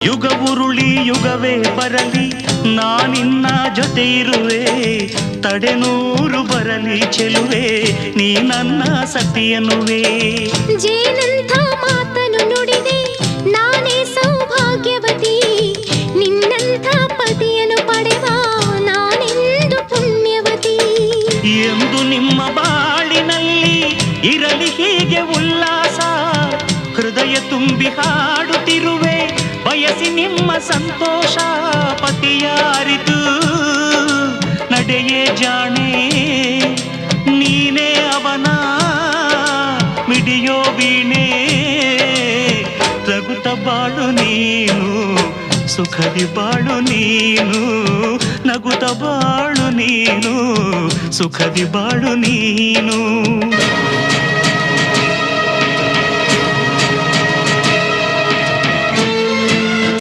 ಯುಗ ಉರುಳಿ ಯುಗವೇ ಬರಲಿ ನಾನಿನ್ನ ಜೊತೆ ಇರುವೆ, ತಡೆನೂರು ಬರಲಿ ಚೆಲುವೆ ನೀ ನನ್ನ ಸತಿಯನುವೆ. ಜೇನಂಥ ಮಾತನು ನುಡಿದೆ ನಾನೇ ಸೌಭಾಗ್ಯವತಿ, ನಿನ್ನಂಥ ಪತಿಯನ್ನು ಪಡೆವ ನಾನೆಂದು ಪುಣ್ಯವತಿ. ಎಂದು ನಿಮ್ಮ ಬಾಳಿನಲ್ಲಿ ಇರಲಿ ಹೀಗೆ ಉಲ್ಲಾಸ, ಹೃದಯ ತುಂಬಿ ಹಾಡುತ್ತಿರುವೆ ಬಯಸಿ ನಿಮ್ಮ ಸಂತೋಷ. ಪತಿಯಾರಿತು ನಡೆಯೇ ಜಾಣೆ, ನೀನೇ ಅವನ ಮಿಡಿಯೋ ವೀಣೆ. ರಘುತ ಬಾಳು ನೀನು, ಸುಖದಿ ಬಾಳು ನೀನು, ನಗುತ್ತ ಬಾಳು ನೀನು, ಸುಖದಿ ಬಾಳು ನೀನು.